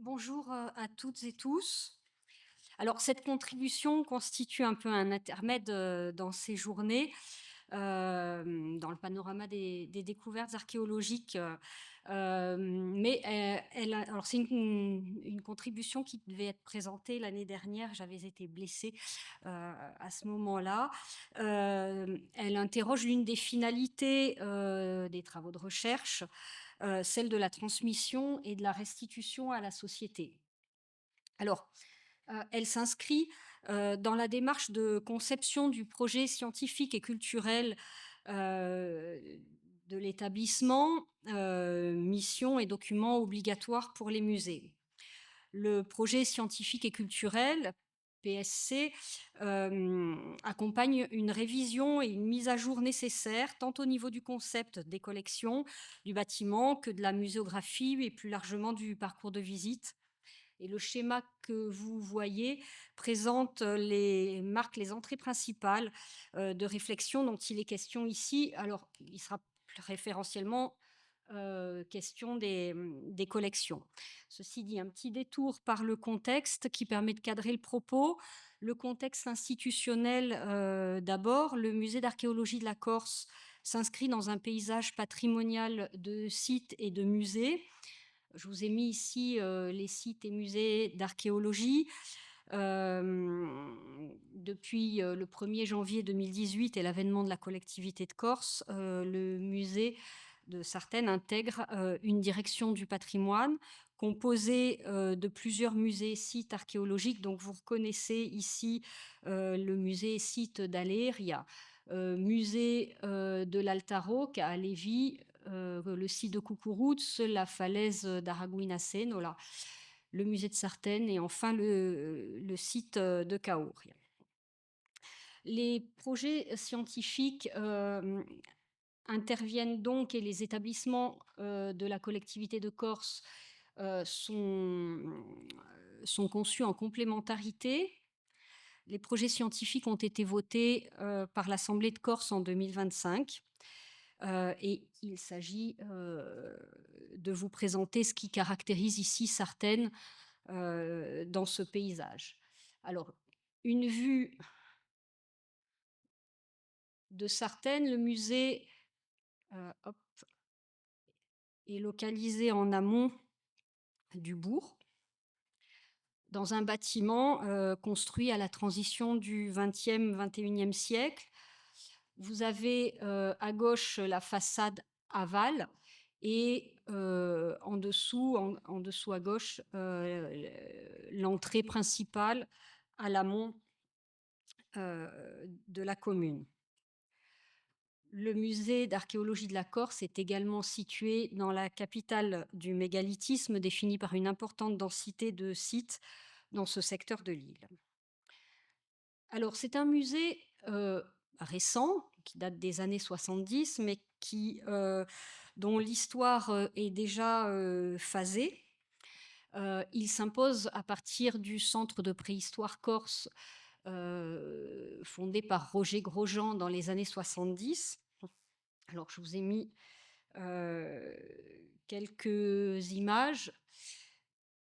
Bonjour à toutes et tous. Alors, cette contribution constitue un peu un intermède dans ces journées, dans le panorama des découvertes archéologiques. Mais alors, c'est une contribution qui devait être présentée l'année dernière. J'avais été blessée à ce moment-là. Elle interroge l'une des finalités des travaux de recherche, celle de la transmission et de la restitution à la société. Alors, elle s'inscrit, dans la démarche de conception du projet scientifique et culturel, heu, de l'établissement, mission et documents obligatoires pour les musées. Le projet scientifique et culturel, PSC, accompagne une révision et une mise à jour nécessaires, tant au niveau du concept des collections, du bâtiment, que de la muséographie et plus largement du parcours de visite. Et le schéma que vous voyez présente marque les entrées principales de réflexion dont il est question ici. Alors, il sera référentiellement question des collections. Ceci dit, un petit détour par le contexte qui permet de cadrer le propos. Le contexte institutionnel, d'abord, le musée d'archéologie de la Corse s'inscrit dans un paysage patrimonial de sites et de musées. Je vous ai mis ici les sites et musées d'archéologie. Depuis le 1er janvier 2018 et l'avènement de la collectivité de Corse, le musée de Sartène intègre une direction du patrimoine composée de plusieurs musées et sites archéologiques. Donc vous reconnaissez ici le musée et site d'Aléria, musée de l'Altaroc à Lévis, le site de Cucuruz, la falaise d'Araguinacén, voilà, le musée de Sartène et enfin le site de Caour. Les projets scientifiques interviennent donc et les établissements de la collectivité de Corse sont conçus en complémentarité. Les projets scientifiques ont été votés par l'Assemblée de Corse en 2025. Et il s'agit de vous présenter ce qui caractérise ici Sartène dans ce paysage. Alors, une vue de Sartène, le musée hop, est localisé en amont du bourg, dans un bâtiment construit à la transition du XXe, XXIe siècle. Vous avez à gauche la façade aval et en dessous à gauche, l'entrée principale à l'amont de la commune. Le musée d'archéologie de la Corse est également situé dans la capitale du mégalithisme, définie par une importante densité de sites dans ce secteur de l'île. Alors, c'est un musée récent, qui date des années 70, mais dont l'histoire est déjà phasée. Il s'impose à partir du centre de préhistoire corse fondé par Roger Grosjean dans les années 70. Alors, je vous ai mis quelques images.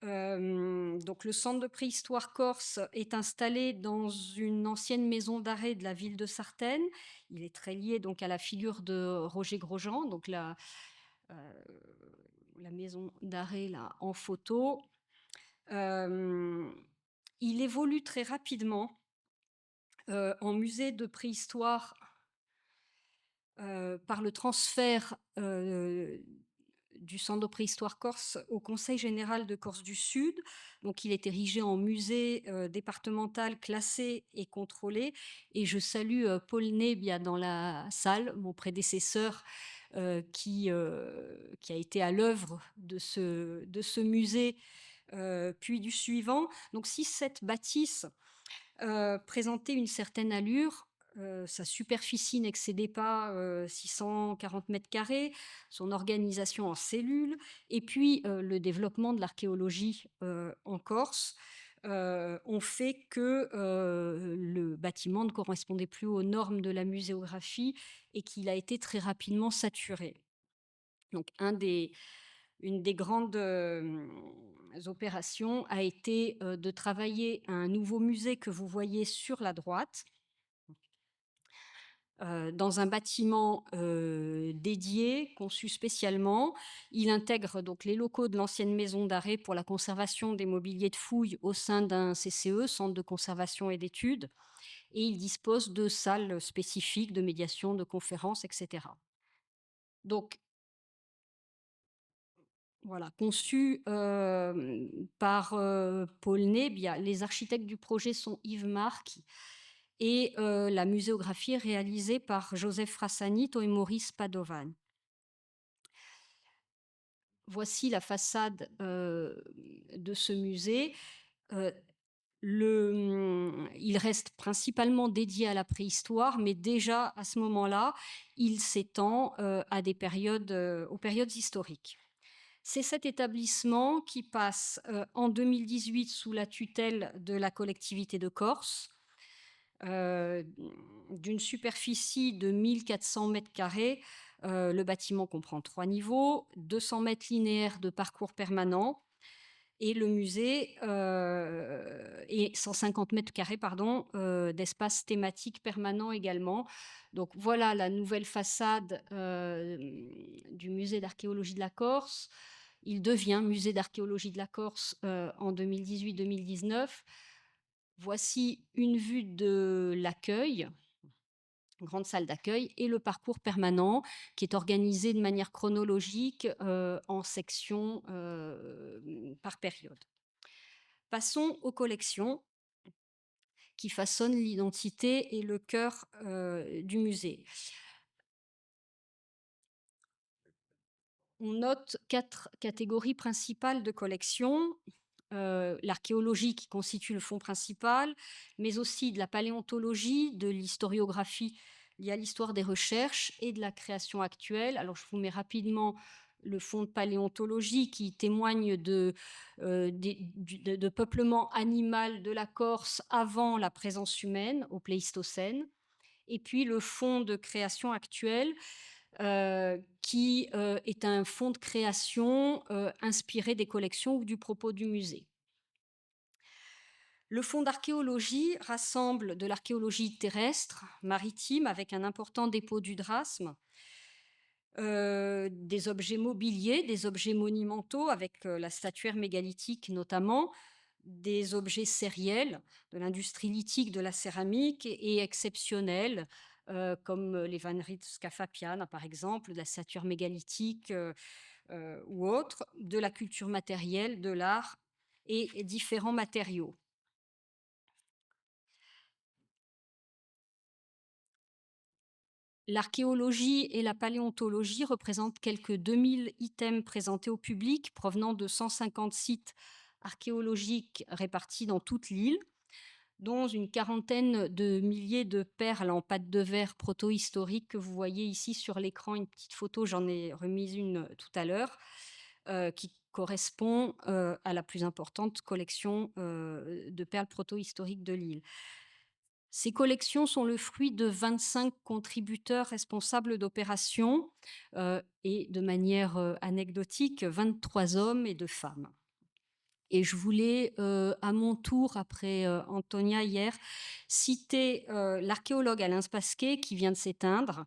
Donc le centre de préhistoire corse est installé dans une ancienne maison d'arrêt de la ville de Sartène. Il est très lié donc à la figure de Roger Grosjean, donc heu, la maison d'arrêt là en photo. Hem, il évolue très rapidement, en musée de préhistoire, par le transfert, du Centre de préhistoire corse au Conseil général de Corse du Sud. Donc il est érigé en musée, départemental classé et contrôlé et je salue, Paul Nebbia dans la salle, mon prédécesseur, qui a été à l'œuvre de ce musée, puis du suivant. Donc si cette bâtisse présentait une certaine allure. Sa superficie n'excédait pas 640 mètres carrés, son organisation en cellules, et puis le développement de l'archéologie en Corse ont fait que le bâtiment ne correspondait plus aux normes de la muséographie et qu'il a été très rapidement saturé. Donc Une des grandes, opérations a été, de travailler un nouveau musée que vous voyez sur la droite, dans un bâtiment, dédié, conçu spécialement. Il intègre donc les locaux de l'ancienne maison d'arrêt pour la conservation des mobiliers de fouilles au sein d'un CCE, Centre de conservation et d'études, et il dispose de salles spécifiques de médiation, de conférences, et cetera. Donc voilà, conçu, par, Paul Ney, les architectes du projet sont Yves Marc et la muséographie est réalisée par Joseph Frassanito et Maurice Padovan. Voici la façade, de ce musée. Heu, il reste principalement dédié à la préhistoire, mais déjà à ce moment-là, il s'étend, à des périodes, aux périodes historiques. C'est cet établissement qui passe, en 2018 sous la tutelle de la collectivité de Corse, heu, d'une superficie de 1 400 m². Le bâtiment comprend 3 niveaux, 200 mètres linéaires de parcours permanent et le musée, et 150 m², pardon, d'espace thématique permanent également. Donc voilà la nouvelle façade, du musée d'archéologie de la Corse. Il devient musée d'archéologie de la Corse, en 2018-2019. Voici une vue de l'accueil, une grande salle d'accueil et le parcours permanent qui est organisé de manière chronologique, en sections, par période. Passons aux collections qui façonnent l'identité et le cœur, du musée. On note 4 catégories principales de collections. L'archéologie qui constitue le fond principal, mais aussi de la paléontologie, de l'historiographie liée à l'histoire des recherches et de la création actuelle. Alors je vous mets rapidement le fond de paléontologie qui témoigne de peuplement animal de la Corse avant la présence humaine au Pléistocène. Et puis le fonds de création actuelle qui est un fonds de création inspiré des collections ou du propos du musée. Le fonds d'archéologie rassemble de l'archéologie terrestre, maritime, avec un important dépôt d'Udrasme, des objets mobiliers, des objets monumentaux, avec la statuaire mégalithique notamment, des objets sériels, de l'industrie lithique, de la céramique et exceptionnels, comme les vanneries de Scafapiana, par exemple, de la statuaire mégalithique ou autre, de la culture matérielle, de l'art et différents matériaux. L'archéologie et la paléontologie représentent quelques 2000 items présentés au public provenant de 150 sites archéologiques répartis dans toute l'île, dont une quarantaine de milliers de perles en pâte de verre protohistoriques que vous voyez ici sur l'écran, une petite photo, j'en ai remise une tout à l'heure, qui correspond à la plus importante collection de perles protohistoriques de l'île. Ces collections sont le fruit de 25 contributeurs responsables d'opérations et de manière anecdotique, 23 hommes et 2 femmes. Et je voulais, à mon tour, après Antonia hier, citer l'archéologue Alain Spasquet qui vient de s'éteindre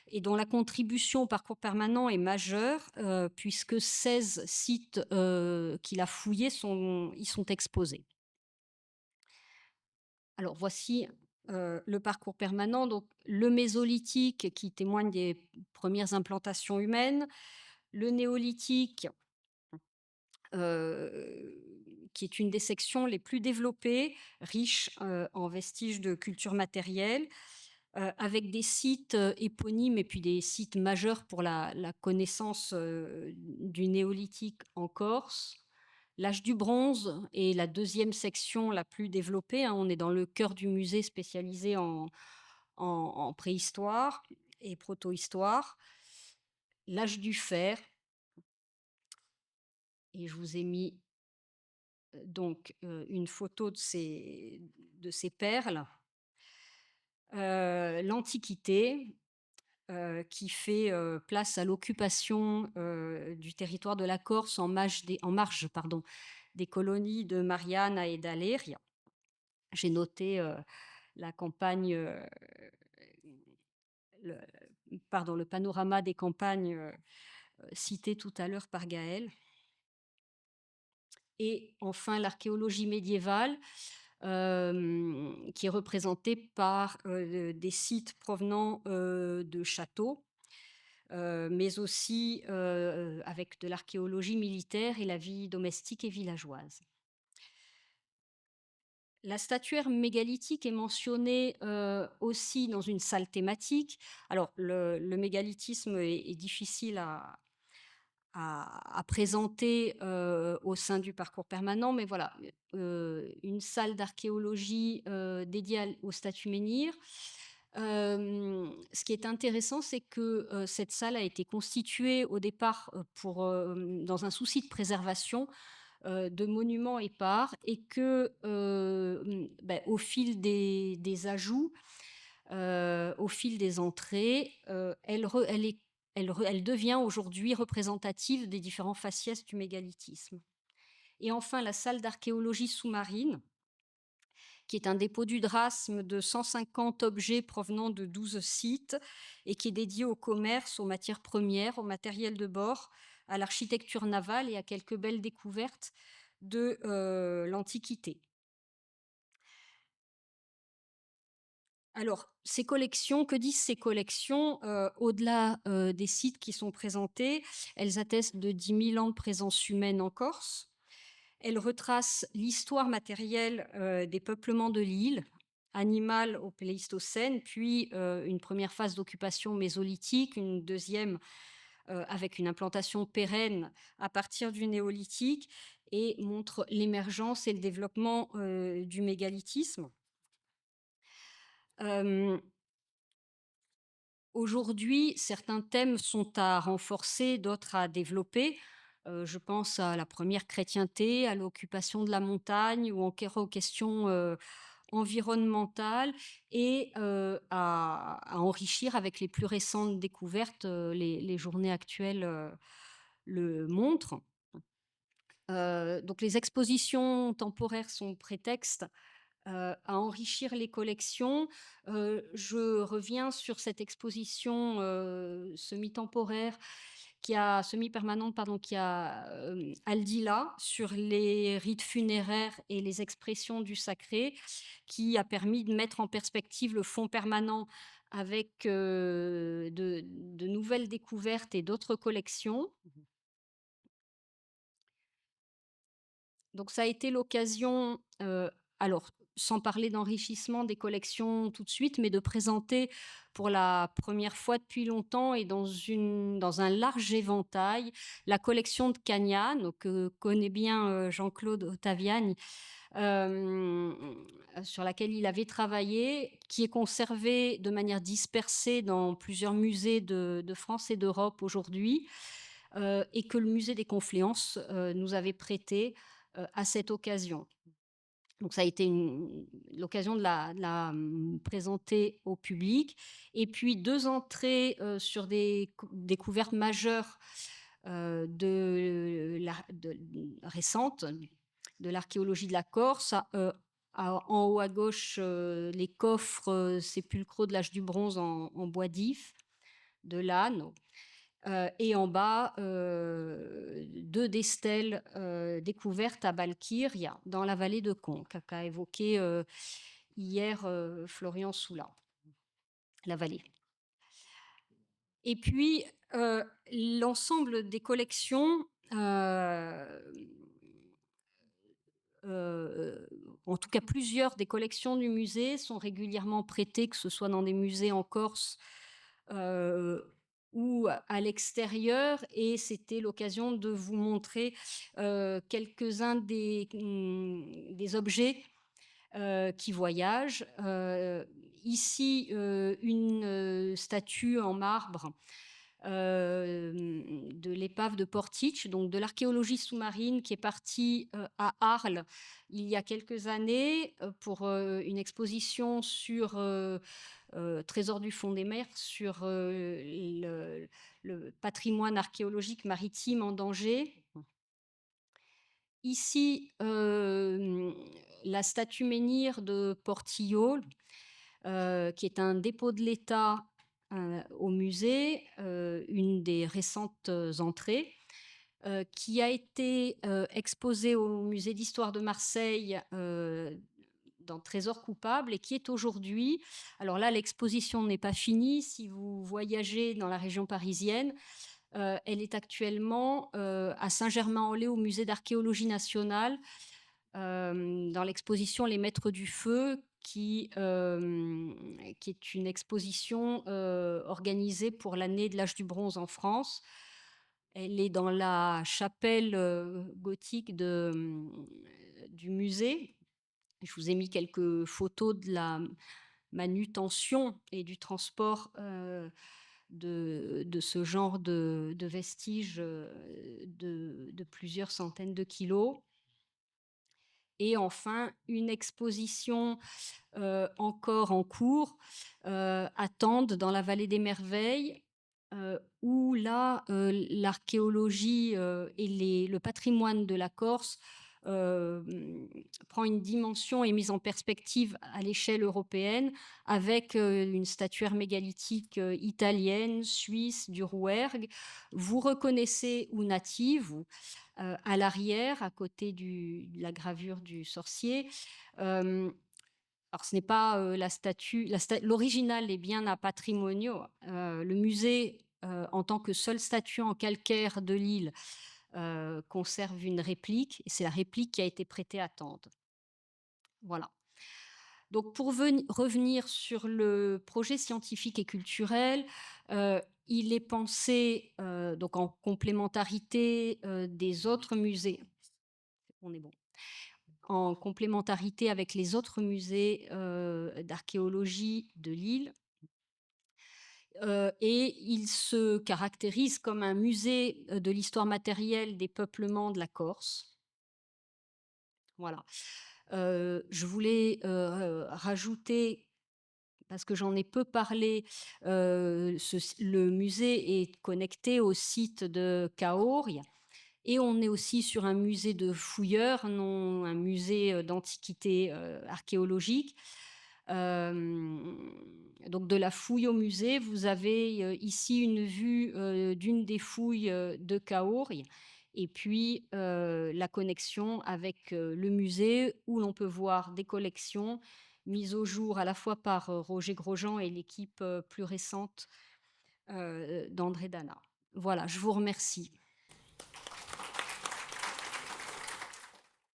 et dont la contribution au parcours permanent est majeure, puisque 16 sites qu'il a fouillés y sont exposés. Alors voici le parcours permanent, donc le mésolithique qui témoigne des premières implantations humaines, le néolithique qui est une des sections les plus développées, riche en vestiges de culture matérielle, avec des sites éponymes et puis des sites majeurs pour la connaissance du néolithique en Corse. L'âge du bronze est la deuxième section la plus développée, hein. On est dans le cœur du musée spécialisé en préhistoire et protohistoire. L'âge du fer, et je vous ai mis donc une photo de ces perles. L'Antiquité, qui fait, place à l'occupation, du territoire de la Corse en marge, pardon, des colonies de Mariana et d'Aléria. J'ai noté, la campagne, le le panorama des campagnes, cité tout à l'heure par Gaël. Et enfin l'archéologie médiévale, qui est représentée par, des sites provenant, de châteaux, mais aussi, avec de l'archéologie militaire et la vie domestique et villageoise. La statuaire mégalithique est mentionnée, aussi dans une salle thématique. Alors le mégalithisme est difficile à présenter, au sein du parcours permanent, mais voilà, une salle d'archéologie, dédiée aux statues menhirs. Ce qui est intéressant, c'est que, cette salle a été constituée au départ, dans un souci de préservation, de monuments épars et que, au fil des ajouts, au fil des entrées, elle devient aujourd'hui représentative des différents faciès du mégalithisme. Et enfin, la salle d'archéologie sous-marine, qui est un dépôt du Drasme de 150 objets provenant de 12 sites et qui est dédié au commerce, aux matières premières, au matériel de bord, à l'architecture navale et à quelques belles découvertes de l'Antiquité. Alors, ces collections, que disent ces collections? Au-delà, des sites qui sont présentés, elles attestent de 10 000 ans de présence humaine en Corse. Elles retracent l'histoire matérielle, des peuplements de l'île, animale au Pléistocène, puis, une première phase d'occupation mésolithique, une deuxième, avec une implantation pérenne à partir du néolithique et montrent l'émergence et le développement, du mégalithisme. Hem Aujourd'hui, certains thèmes sont à renforcer, d'autres à développer. Je pense à la première chrétienté, à l'occupation de la montagne ou encore aux questions, environnementales et à enrichir avec les plus récentes découvertes, les journées actuelles, le montrent. Donc les expositions temporaires sont prétexte à enrichir les collections. Je reviens sur cette exposition, semi-permanente, pardon, qui a, Aldila, sur les rites funéraires et les expressions du sacré, qui a permis de mettre en perspective le fond permanent avec, de nouvelles découvertes et d'autres collections. Donc ça a été l'occasion, alors sans parler d'enrichissement des collections tout de suite, mais de présenter pour la première fois depuis longtemps et dans un large éventail, la collection de Cagnane, que connaît bien, Jean-Claude Ottaviani, hem, sur laquelle il avait travaillé, qui est conservée de manière dispersée dans plusieurs musées de France et d'Europe aujourd'hui, et que le musée des Confluences, nous avait prêté, à cette occasion. Donc ça a été l'occasion de la présenter au public et puis 2 entrées, sur des découvertes majeures, récentes, de l'archéologie de la Corse. En haut à gauche, les coffres, sépulcraux de l'âge du bronze en bois d'if, de l'âne. Et en bas, 2 des stèles, découvertes à Valkyria, dans la vallée de Conques, qu'a évoqué, hier, Florian Soula, la vallée. Et puis, l'ensemble des collections, en tout cas plusieurs des collections du musée sont régulièrement prêtées, que ce soit dans des musées en Corse, heu, ou à l'extérieur et c'était l'occasion de vous montrer, quelques-uns des objets, qui voyagent. Ici, une, statue en marbre, de l'épave de Portich, donc de l'archéologie sous-marine qui est partie, à Arles il y a quelques années, pour, une exposition sur, Trésor du fond des mers sur, le patrimoine archéologique maritime en danger. Ici, la statue menhir de Portillo, qui est un dépôt de l'État, au musée, une des récentes entrées, qui a été, exposée au musée d'histoire de Marseille, dans Trésor coupable et qui est aujourd'hui, alors là, l'exposition n'est pas finie. Si vous voyagez dans la région parisienne, elle est actuellement, à Saint-Germain-en-Laye, au musée d'archéologie nationale, dans l'exposition Les Maîtres du Feu, qui est une exposition, organisée pour l'année de l'âge du bronze en France. Elle est dans la chapelle, gothique du musée. Je vous ai mis quelques photos de la manutention et du transport, de ce genre de vestiges, de plusieurs centaines de kilos. Et enfin, une exposition, encore en cours, à Tende, dans la vallée des Merveilles, où là, l'archéologie, et le patrimoine de la Corse, prend une dimension, est mise en perspective à l'échelle européenne avec, une statuaire mégalithique, italienne, suisse, du Rouergue. Vous reconnaissez Ounati, vous, à l'arrière, à côté de la gravure du sorcier. Alors ce n'est pas, la statue, l'original est bien à Patrimonio. Le musée, en tant que seule statue en calcaire de l'île, conserve une réplique et c'est la réplique qui a été prêtée à Tende. Voilà. Donc pour revenir sur le projet scientifique et culturel, il est pensé, donc en complémentarité, des autres musées. On est bon. En complémentarité avec les autres musées, d'archéologie de l'île. Et il se caractérise comme un musée, de l'histoire matérielle des peuplements de la Corse. Voilà. Je voulais, rajouter, parce que j'en ai peu parlé, le musée est connecté au site de Caoria et on est aussi sur un musée de fouilleurs, non un musée, d'antiquités, archéologiques. Donc de la fouille au musée, vous avez, ici une vue, d'une des fouilles, de Caoria et puis, la connexion avec, le musée où l'on peut voir des collections mises au jour à la fois par, Roger Grosjean et l'équipe, plus récente, d'André Dana. Voilà, je vous remercie.